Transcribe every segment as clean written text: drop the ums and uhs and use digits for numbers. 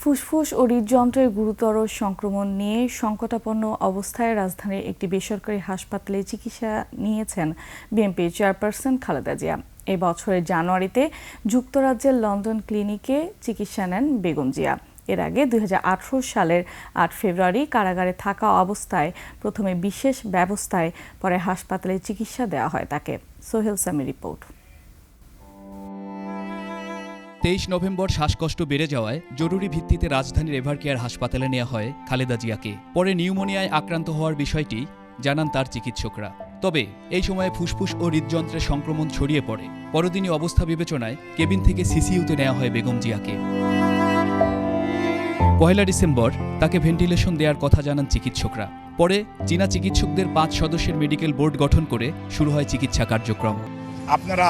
ফুসফুস ও হৃদযন্ত্রের গুরুতর সংক্রমণ নিয়ে সংকটাপন্ন অবস্থায় রাজধানীর একটি বেসরকারি হাসপাতালে চিকিৎসা নিয়েছেন বিএনপি চেয়ারপারসন খালেদা জিয়া। এ বছরের জানুয়ারিতে যুক্তরাজ্যের লন্ডন ক্লিনিকে চিকিৎসা নেন বেগম জিয়া। এর আগে 2018 সালের 8 ফেব্রুয়ারি কারাগারে থাকা অবস্থায় প্রথমে বিশেষ ব্যবস্থায় পরে হাসপাতালে চিকিৎসা দেওয়া হয় তাকে। সোহেল সামি রিপোর্ট। 23 নভেম্বর শ্বাসকষ্ট বেড়ে যাওয়ায় জরুরি ভিত্তিতে রাজধানীর এভারকেয়ার হাসপাতালে নেওয়া হয় খালেদা জিয়াকে। পরে নিউমোনিয়ায় আক্রান্ত হওয়ার বিষয়টি জানান তার চিকিৎসকরা। তবে এই সময়ে ফুসফুস ও হৃদযন্ত্রের সংক্রমণ ছড়িয়ে পড়ে। পরদিনই অবস্থা বিবেচনায় কেবিন থেকে সিসিইউতে নেওয়া হয় বেগম জিয়াকে। 1 ডিসেম্বর তাকে ভেন্টিলেশন দেওয়ার কথা জানান চিকিৎসকরা। পরে চীনা চিকিৎসকদের 5 সদস্যের মেডিকেল বোর্ড গঠন করে শুরু হয় চিকিৎসা কার্যক্রম। আপনারা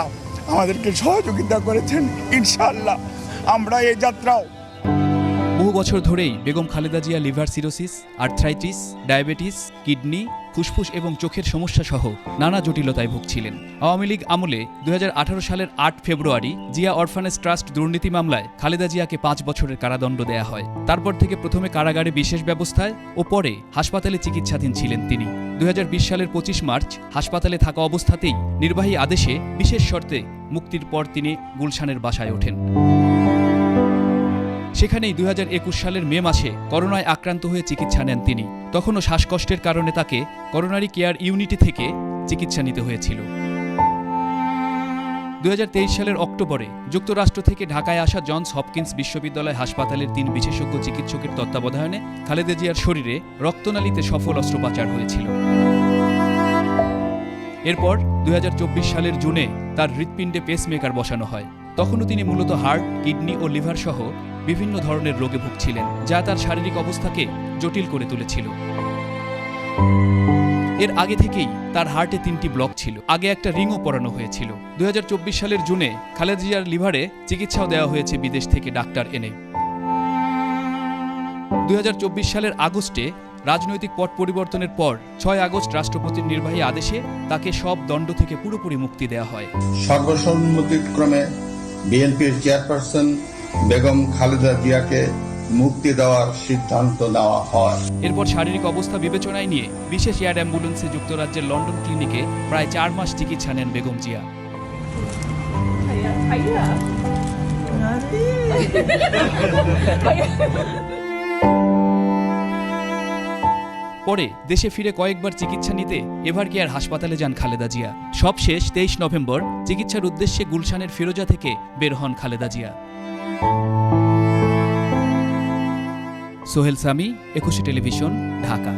আমাদেরকে সহযোগিতা করেছেন, ইনশাআল্লাহ আমরা এই যাত্রাও। বহু বছর ধরেই Begum Khaleda Zia liver cirrhosis, arthritis, diabetes, kidney, ফুসফুস এবং চোখের সমস্যা সহ নানা জটিলতায় ভুগছিলেন। আওয়ামী লীগ আমলে 2018 সালের 8 ফেব্রুয়ারি জিয়া অরফানেজ ট্রাস্ট দুর্নীতি মামলায় খালেদা জিয়াকে 5 বছরের কারাদণ্ড দেয়া হয়। তারপর থেকে প্রথমে কারাগারে বিশেষ ব্যবস্থায় ও পরে হাসপাতালে চিকিৎসাধীন ছিলেন তিনি। 2020 সালের 25 মার্চ হাসপাতালে থাকা অবস্থাতেই নির্বাহী আদেশে বিশেষ শর্তে মুক্তির পর তিনি গুলশানের বাসায় ওঠেন। সেখানেই 2021 সালের মে মাসে করোনায় আক্রান্ত হয়ে চিকিৎসা নেন তিনি। তখনও শ্বাসকষ্টের কারণে তাকে করোনারি কেয়ার ইউনিটি থেকে চিকিৎসা নিতে হয়েছিল। 2023 সালের অক্টোবরে যুক্তরাষ্ট্র থেকে ঢাকায় আসা জনস হপকিন্স বিশ্ববিদ্যালয় হাসপাতালের 3 বিশেষজ্ঞ চিকিৎসকের তত্ত্বাবধানে খালেদা জিয়ার শরীরে রক্তনালীতে সফল অস্ত্রোপচার হয়েছিল। এরপর 2024 সালের জুনে তার হৃৎপিণ্ডে পেসমেকার বসানো হয়। তখনও তিনি মূলত হার্ট, কিডনি ও লিভার সহ বিভিন্ন ধরনের রোগে ভুগছিলেন, যা তার শারীরিক অবস্থাকে জটিল করে তুলেছিল। এর আগে থেকেই তার হার্টে 3টি ব্লক ছিল। আগে একটা রিংও পরানো হয়েছিল। 2024 সালের জুনে খালেদা জিয়ার লিভারে চিকিৎসাও দেওয়া হয়েছে বিদেশ থেকে ডাক্তার এনে। 2024 সালের আগস্টে রাজনৈতিক পট পরিবর্তনের পর 6 আগস্ট রাষ্ট্রপতির নির্বাহী আদেশে তাকে সব দণ্ড থেকে পুরোপুরি মুক্তি দেওয়া হয়। সর্বসম্মতিক্রমে বিএনপির চেয়ারপারসন বেগম খালেদা জিয়াকে মুক্তি দেওয়ার সিদ্ধান্ত নেওয়া হয়। এরপর শারীরিক অবস্থা বিবেচনায় নিয়ে বিশেষ এয়ার অ্যাম্বুলেন্সে যুক্তরাজ্যের লন্ডন ক্লিনিকে প্রায় 4 মাস চিকিৎসা নেন বেগম জিয়া। পরে দেশে ফিরে কয়েকবার চিকিৎসা নিতে এভারকেয়ার হাসপাতালে যান খালেদা জিয়া। সবশেষ 23 নভেম্বর চিকিৎসার উদ্দেশ্যে গুলশানের ফিরোজা থেকে বের হন খালেদা জিয়া। সোহেল সামি, 21 টেলিভিশন, ঢাকা।